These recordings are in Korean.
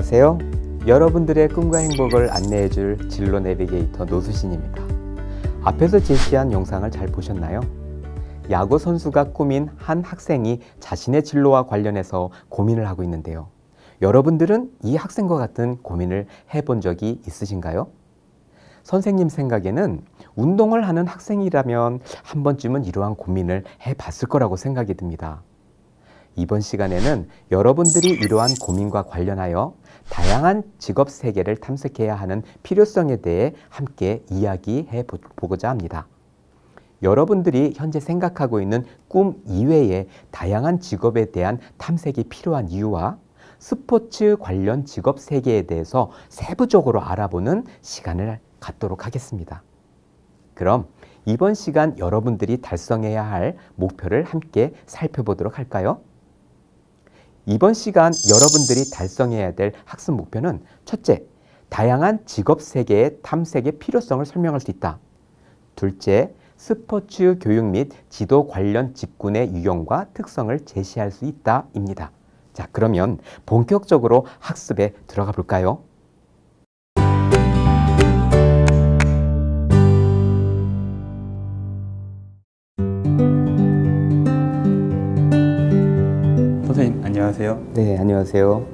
안녕하세요. 여러분들의 꿈과 행복을 안내해줄 진로 내비게이터 노수신입니다. 앞에서 제시한 영상을 잘 보셨나요? 야구 선수가 꿈인 한 학생이 자신의 진로와 관련해서 고민을 하고 있는데요. 여러분들은 이 학생과 같은 고민을 해본 적이 있으신가요? 선생님 생각에는 운동을 하는 학생이라면 한 번쯤은 이러한 고민을 해봤을 거라고 생각이 듭니다. 이번 시간에는 여러분들이 이러한 고민과 관련하여 다양한 직업 세계를 탐색해야 하는 필요성에 대해 함께 이야기해 보고자 합니다. 여러분들이 현재 생각하고 있는 꿈 이외의 다양한 직업에 대한 탐색이 필요한 이유와 스포츠 관련 직업 세계에 대해서 세부적으로 알아보는 시간을 갖도록 하겠습니다. 그럼 이번 시간 여러분들이 달성해야 할 목표를 함께 살펴보도록 할까요? 이번 시간 여러분들이 달성해야 될 학습 목표는 첫째, 다양한 직업 세계의 탐색의 필요성을 설명할 수 있다. 둘째, 스포츠 교육 및 지도 관련 직군의 유형과 특성을 제시할 수 있다입니다. 자, 그러면 본격적으로 학습에 들어가 볼까요? 선생님, 안녕하세요. 네, 안녕하세요.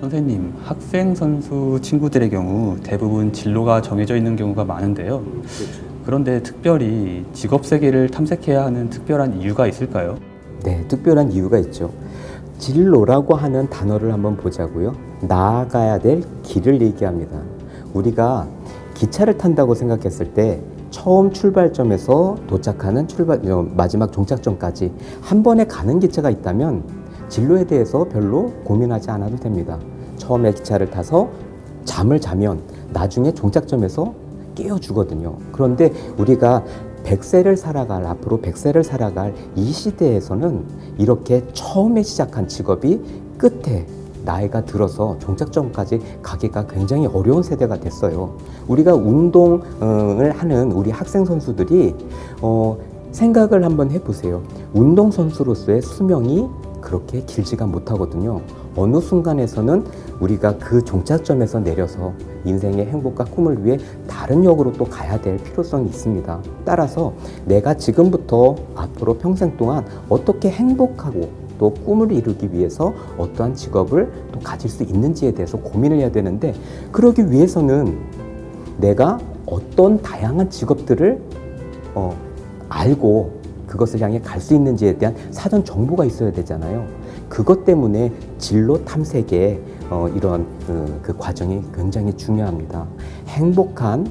선생님, 학생 선수 친구들의 경우 대부분 진로가 정해져 있는 경우가 많은데요. 그런데 특별히 직업 세계를 탐색해야 하는 특별한 이유가 있을까요? 네, 특별한 이유가 있죠. 진로라고 하는 단어를 한번 보자고요. 나아가야 될 길을 얘기합니다. 우리가 기차를 탄다고 생각했을 때 처음 출발점에서 도착하는 마지막 종착점까지 한 번에 가는 기차가 있다면 진로에 대해서 별로 고민하지 않아도 됩니다. 처음에 기차를 타서 잠을 자면 나중에 종착점에서 깨어주거든요. 그런데 우리가 100세를 살아갈, 앞으로 100세를 살아갈 이 시대에서는 이렇게 처음에 시작한 직업이 끝에 나이가 들어서 종착점까지 가기가 굉장히 어려운 세대가 됐어요. 우리가 운동을 하는 우리 학생 선수들이 생각을 한번 해보세요. 운동선수로서의 수명이 그렇게 길지가 못하거든요. 어느 순간에서는 우리가 그 종착점에서 내려서 인생의 행복과 꿈을 위해 다른 역으로 또 가야 될 필요성이 있습니다. 따라서 내가 지금부터 앞으로 평생 동안 어떻게 행복하고 또 꿈을 이루기 위해서 어떠한 직업을 또 가질 수 있는지에 대해서 고민을 해야 되는데, 그러기 위해서는 내가 어떤 다양한 직업들을 알고 그것을 향해 갈 수 있는지에 대한 사전 정보가 있어야 되잖아요. 그것 때문에 진로 탐색의 이런 그 과정이 굉장히 중요합니다. 행복한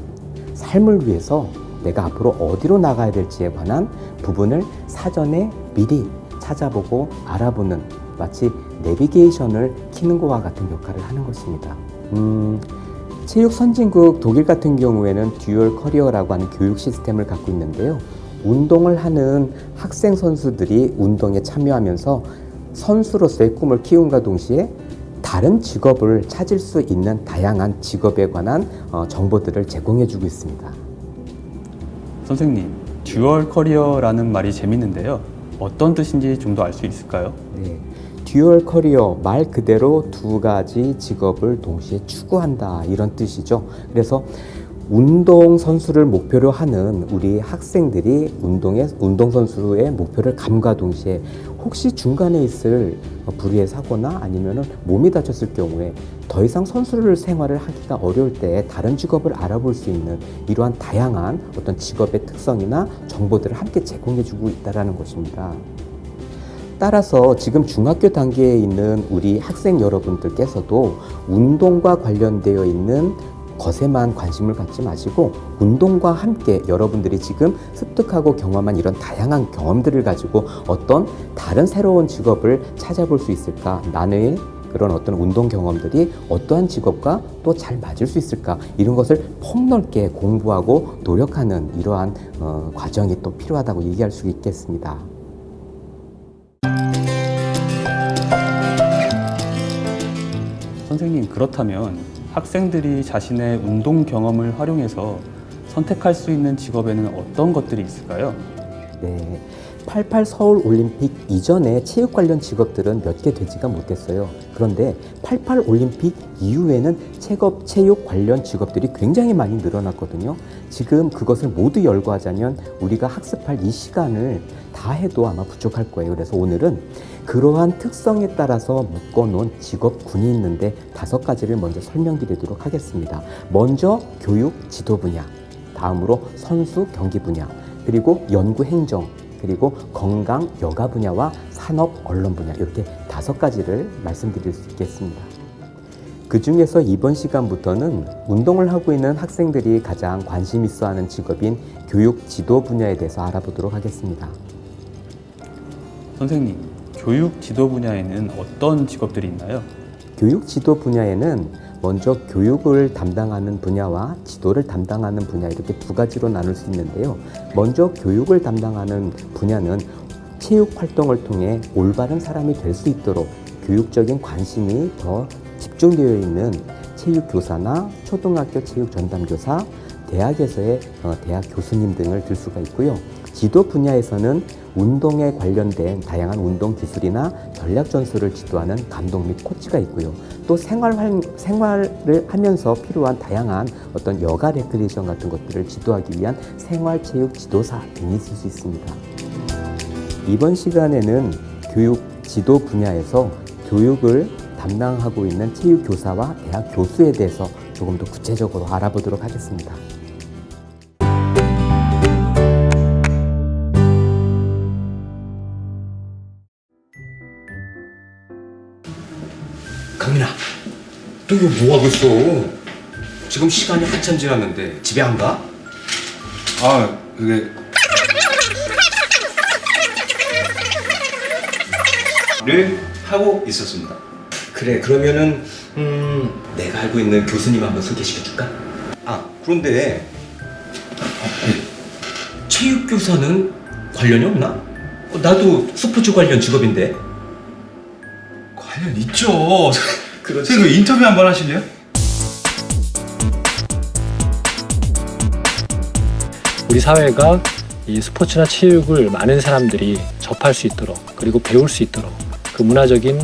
삶을 위해서 내가 앞으로 어디로 나가야 될지에 관한 부분을 사전에 미리 찾아보고 알아보는, 마치 내비게이션을 키는 것과 같은 역할을 하는 것입니다. 체육 선진국 독일 같은 경우에는 듀얼 커리어라고 하는 교육 시스템을 갖고 있는데요. 운동을 하는 학생 선수들이 운동에 참여하면서 선수로서의 꿈을 키움과 동시에 다른 직업을 찾을 수 있는 다양한 직업에 관한 정보들을 제공해주고 있습니다. 선생님, 듀얼 커리어라는 말이 재밌는데요. 어떤 뜻인지 좀 더 알 수 있을까요? 네, 듀얼 커리어, 말 그대로 두 가지 직업을 동시에 추구한다, 이런 뜻이죠. 그래서 운동선수를 목표로 하는 우리 학생들이 운동선수의 목표를 감과 동시에 혹시 중간에 있을 불의의 사고나 아니면 몸이 다쳤을 경우에 더 이상 선수를 생활을 하기가 어려울 때 다른 직업을 알아볼 수 있는 이러한 다양한 어떤 직업의 특성이나 정보들을 함께 제공해주고 있다는 것입니다. 따라서 지금 중학교 단계에 있는 우리 학생 여러분들께서도 운동과 관련되어 있는 것에만 관심을 갖지 마시고 운동과 함께 여러분들이 지금 습득하고 경험한 이런 다양한 경험들을 가지고 어떤 다른 새로운 직업을 찾아볼 수 있을까? 나의 그런 어떤 운동 경험들이 어떠한 직업과 또 잘 맞을 수 있을까? 이런 것을 폭넓게 공부하고 노력하는 이러한 과정이 또 필요하다고 얘기할 수 있겠습니다. 선생님, 그렇다면 학생들이 자신의 운동 경험을 활용해서 선택할 수 있는 직업에는 어떤 것들이 있을까요? 네, 88 서울 올림픽 이전에 체육 관련 직업들은 몇 개 되지가 못했어요. 그런데 88 올림픽 이후에는 체육 관련 직업들이 굉장히 많이 늘어났거든요. 지금 그것을 모두 열거하자면 우리가 학습할 이 시간을 다 해도 아마 부족할 거예요. 그래서 오늘은 그러한 특성에 따라서 묶어놓은 직업군이 있는데 5가지를 먼저 설명드리도록 하겠습니다. 먼저 교육 지도 분야, 다음으로 선수 경기 분야, 그리고 연구 행정, 그리고 건강 여가 분야와 산업 언론 분야, 이렇게 5가지를 말씀드릴 수 있겠습니다. 그 중에서 이번 시간부터는 운동을 하고 있는 학생들이 가장 관심 있어 하는 직업인 교육 지도 분야에 대해서 알아보도록 하겠습니다. 선생님, 교육 지도 분야에는 어떤 직업들이 있나요? 교육 지도 분야에는 먼저 교육을 담당하는 분야와 지도를 담당하는 분야, 이렇게 2가지로 나눌 수 있는데요. 먼저 교육을 담당하는 분야는 체육 활동을 통해 올바른 사람이 될 수 있도록 교육적인 관심이 더 집중되어 있는 체육교사나 초등학교 체육 전담교사, 대학에서의 대학 교수님 등을 들 수가 있고요. 지도 분야에서는 운동에 관련된 다양한 운동 기술이나 전략 전술을 지도하는 감독 및 코치가 있고요. 또 생활을 하면서 필요한 다양한 어떤 여가 레크리에이션 같은 것들을 지도하기 위한 생활체육 지도사 등이 있을 수 있습니다. 이번 시간에는 교육 지도 분야에서 교육을 담당하고 있는 체육교사와 대학 교수에 대해서 조금 더 구체적으로 알아보도록 하겠습니다. 강민아, 너 이거 뭐 하고 있어? 지금 시간이 한참 지났는데 집에 안 가? 아, 그게 를 하고 있었습니다. 그래, 그러면은 내가 알고 있는 교수님 한번 소개시켜줄까? 아, 그런데 체육교사는 관련이 없나? 나도 스포츠 관련 직업인데. 관련 있죠. 그렇지. 선생님, 그 인터뷰 한번 하실래요? 우리 사회가 이 스포츠나 체육을 많은 사람들이 접할 수 있도록, 그리고 배울 수 있도록, 그 문화적인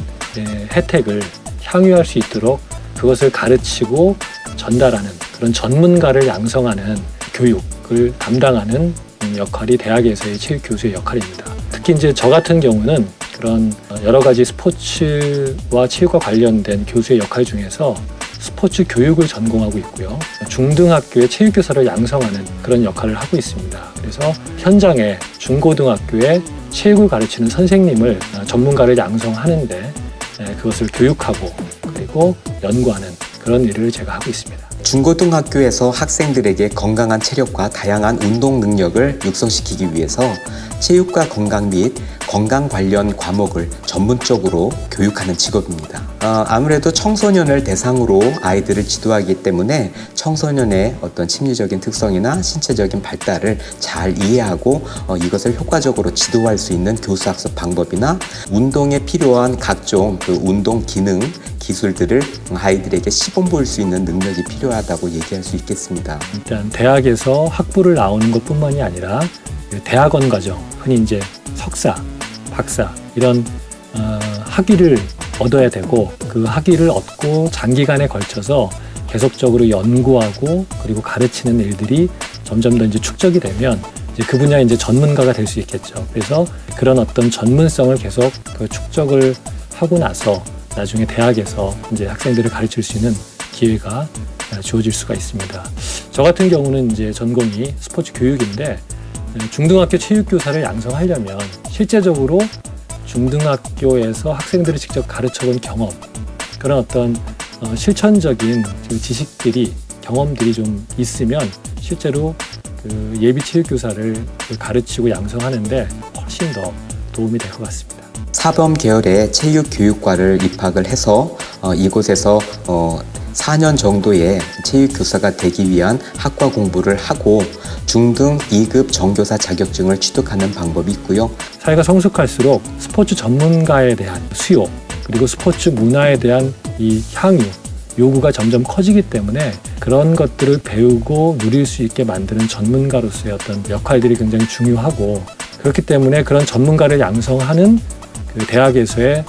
혜택을 향유할 수 있도록 그것을 가르치고 전달하는 그런 전문가를 양성하는 교육을 담당하는 역할이 대학에서의 체육 교수의 역할입니다. 특히 이제 저 같은 경우는 그런 여러 가지 스포츠와 체육과 관련된 교수의 역할 중에서 스포츠 교육을 전공하고 있고요. 중등학교의 체육교사를 양성하는 그런 역할을 하고 있습니다. 그래서 현장에 중고등학교에 체육을 가르치는 선생님을 전문가를 양성하는데 그것을 교육하고 그리고 연구하는 그런 일을 제가 하고 있습니다. 중고등학교에서 학생들에게 건강한 체력과 다양한 운동 능력을 육성시키기 위해서 체육과 건강 및 건강 관련 과목을 전문적으로 교육하는 직업입니다. 아무래도 청소년을 대상으로 아이들을 지도하기 때문에 청소년의 어떤 심리적인 특성이나 신체적인 발달을 잘 이해하고 이것을 효과적으로 지도할 수 있는 교수학습 방법이나 운동에 필요한 각종 그 운동 기능, 기술들을 아이들에게 시범 보일 수 있는 능력이 필요하다고 얘기할 수 있겠습니다. 일단 대학에서 학부를 나오는 것뿐만이 아니라 대학원 과정, 흔히 이제 석사, 박사 이런 학위를 얻어야 되고 그 학위를 얻고 장기간에 걸쳐서 계속적으로 연구하고 그리고 가르치는 일들이 점점 더 이제 축적이 되면 이제 그 분야의 이제 전문가가 될 수 있겠죠. 그래서 그런 어떤 전문성을 계속 그 축적을 하고 나서 나중에 대학에서 이제 학생들을 가르칠 수 있는 기회가 주어질 수가 있습니다. 저 같은 경우는 이제 전공이 스포츠 교육인데 중등학교 체육교사를 양성하려면 실제적으로 중등학교에서 학생들을 직접 가르쳐본 경험, 그런 어떤 실천적인 지식들이, 경험들이 좀 있으면 실제로 그 예비 체육교사를 가르치고 양성하는데 훨씬 더 도움이 될 것 같습니다. 사범 계열의 체육교육과를 입학을 해서 이곳에서 4년 정도의 체육교사가 되기 위한 학과 공부를 하고 중등 2급 정교사 자격증을 취득하는 방법이 있고요. 사회가 성숙할수록 스포츠 전문가에 대한 수요, 그리고 스포츠 문화에 대한 이 향유, 요구가 점점 커지기 때문에 그런 것들을 배우고 누릴 수 있게 만드는 전문가로서의 어떤 역할들이 굉장히 중요하고 그렇기 때문에 그런 전문가를 양성하는 그 대학에서의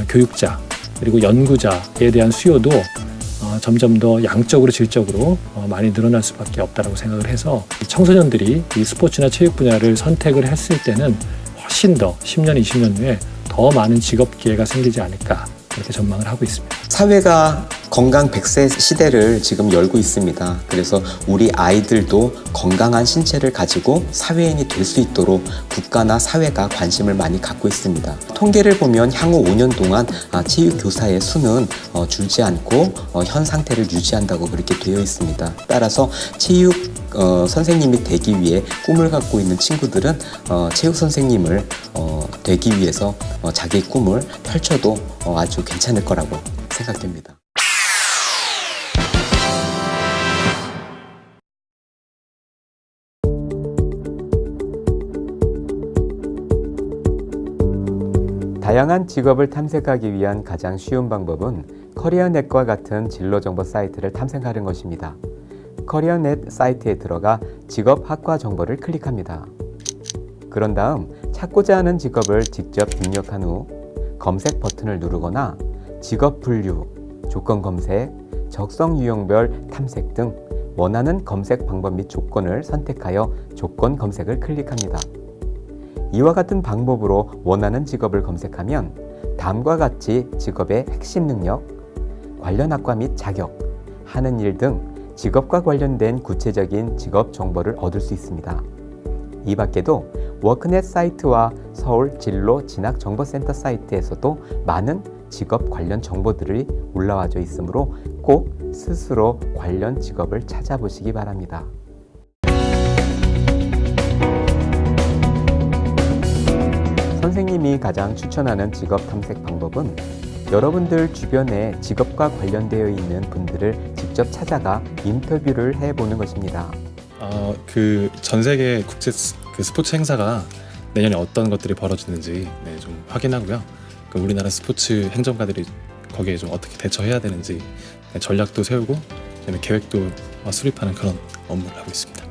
교육자 그리고 연구자에 대한 수요도 점점 더 양적으로 질적으로 많이 늘어날 수밖에 없다고 생각을 해서 청소년들이 이 스포츠나 체육 분야를 선택을 했을 때는 훨씬 더 10년, 20년 후에 더 많은 직업 기회가 생기지 않을까 그렇게 전망을 하고 있습니다. 사회가 건강 100세 시대를 지금 열고 있습니다. 그래서 우리 아이들도 건강한 신체를 가지고 사회인이 될 수 있도록 국가나 사회가 관심을 많이 갖고 있습니다. 통계를 보면 향후 5년 동안 체육 교사의 수는 줄지 않고 현 상태를 유지한다고 그렇게 되어 있습니다. 따라서 체육 선생님이 되기 위해 꿈을 갖고 있는 친구들은 체육 선생님을 되기 위해서 자기 꿈을 펼쳐도 아주 괜찮을 거라고 생각됩니다. 다양한 직업을 탐색하기 위한 가장 쉬운 방법은 커리어넷과 같은 진로정보 사이트를 탐색하는 것입니다. 커리어넷 사이트에 들어가 직업 학과 정보를 클릭합니다. 그런 다음 찾고자 하는 직업을 직접 입력한 후 검색 버튼을 누르거나 직업 분류, 조건 검색, 적성 유형별 탐색 등 원하는 검색 방법 및 조건을 선택하여 조건 검색을 클릭합니다. 이와 같은 방법으로 원하는 직업을 검색하면 다음과 같이 직업의 핵심 능력, 관련 학과 및 자격, 하는 일 등 직업과 관련된 구체적인 직업 정보를 얻을 수 있습니다. 이 밖에도 워크넷 사이트와 서울 진로 진학정보센터 사이트에서도 많은 직업 관련 정보들이 올라와져 있으므로 꼭 스스로 관련 직업을 찾아보시기 바랍니다. 선생님이 가장 추천하는 직업 탐색 방법은 여러분들 주변에 직업과 관련되어 있는 분들을 직접 찾아가 인터뷰를 해보는 것입니다. 그 전 세계 국제 그 스포츠 행사가 내년에 어떤 것들이 벌어지는지 좀 확인하고요. 그 우리나라 스포츠 행정가들이 거기에 좀 어떻게 대처해야 되는지 전략도 세우고 계획도 수립하는 그런 업무를 하고 있습니다.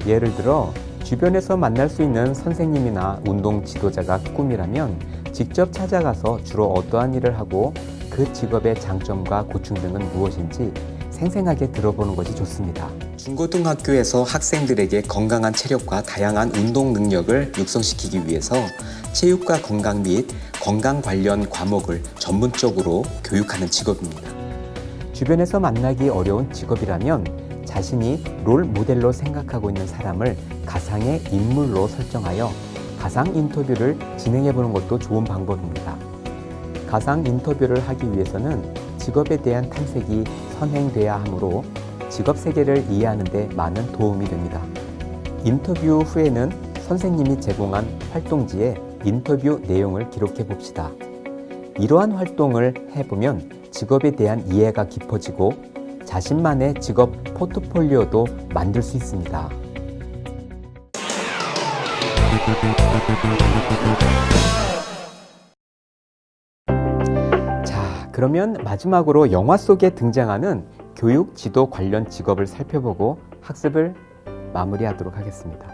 예를 들어 주변에서 만날 수 있는 선생님이나 운동 지도자가 꿈이라면 직접 찾아가서 주로 어떠한 일을 하고 그 직업의 장점과 고충 등은 무엇인지 생생하게 들어보는 것이 좋습니다. 중고등학교에서 학생들에게 건강한 체력과 다양한 운동 능력을 육성시키기 위해서 체육과 건강 및 건강 관련 과목을 전문적으로 교육하는 직업입니다. 주변에서 만나기 어려운 직업이라면 자신이 롤 모델로 생각하고 있는 사람을 가상의 인물로 설정하여 가상 인터뷰를 진행해보는 것도 좋은 방법입니다. 가상 인터뷰를 하기 위해서는 직업에 대한 탐색이 선행돼야 하므로 직업 세계를 이해하는 데 많은 도움이 됩니다. 인터뷰 후에는 선생님이 제공한 활동지에 인터뷰 내용을 기록해 봅시다. 이러한 활동을 해보면 직업에 대한 이해가 깊어지고 자신만의 직업 포트폴리오도 만들 수 있습니다. 자, 그러면 마지막으로 영화 속에 등장하는 교육 지도 관련 직업을 살펴보고 학습을 마무리하도록 하겠습니다.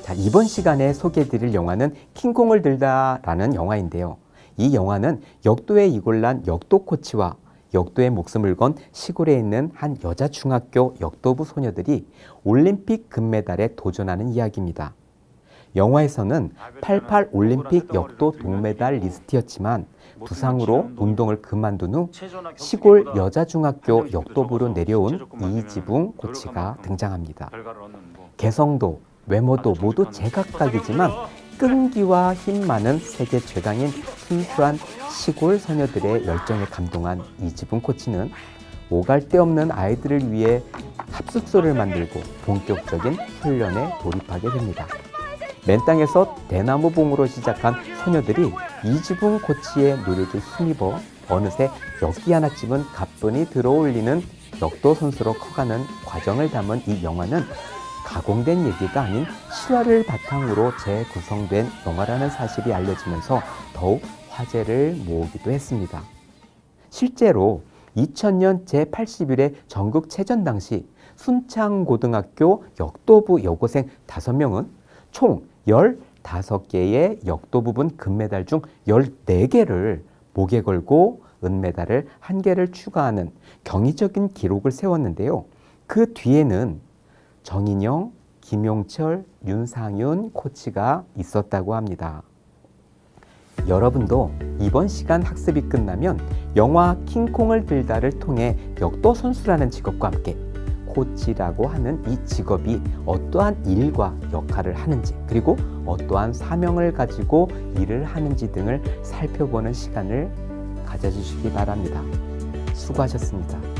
자, 이번 시간에 소개해드릴 영화는 킹콩을 들다라는 영화인데요. 이 영화는 역도의 이골란 역도 코치와 역도의 목숨을 건 시골에 있는 한 여자 중학교 역도부 소녀들이 올림픽 금메달에 도전하는 이야기입니다. 영화에서는 88 올림픽 역도 동메달리스트였지만 부상으로 운동을 그만둔 후 시골 여자 중학교 역도부로 내려온 이지붕 코치가 등장합니다. 개성도 외모도 모두 제각각이지만 끈기와 힘 많은 세계 최강인 순수한 시골 소녀들의 열정에 감동한 이지붕 코치는 오갈 데 없는 아이들을 위해 합숙소를 만들고 본격적인 훈련에 돌입하게 됩니다. 맨 땅에서 대나무봉으로 시작한 소녀들이 이지붕 코치의 노력에 힘입어 어느새 역기 하나쯤은 가뿐히 들어올리는 역도 선수로 커가는 과정을 담은 이 영화는 가공된 얘기가 아닌 실화를 바탕으로 재구성된 영화라는 사실이 알려지면서 더욱 화제를 모으기도 했습니다. 실제로 2000년 제81회 전국체전 당시 순창고등학교 역도부 여고생 5명은 총 15개의 역도 부분 금메달 중 14개를 목에 걸고 은메달을 1개를 추가하는 경이적인 기록을 세웠는데요. 그 뒤에는 정인영, 김용철, 윤상윤 코치가 있었다고 합니다. 여러분도 이번 시간 학습이 끝나면 영화 킹콩을 들다를 통해 역도 선수라는 직업과 함께 코치라고 하는 이 직업이 어떠한 일과 역할을 하는지, 그리고 어떠한 사명을 가지고 일을 하는지 등을 살펴보는 시간을 가져주시기 바랍니다. 수고하셨습니다.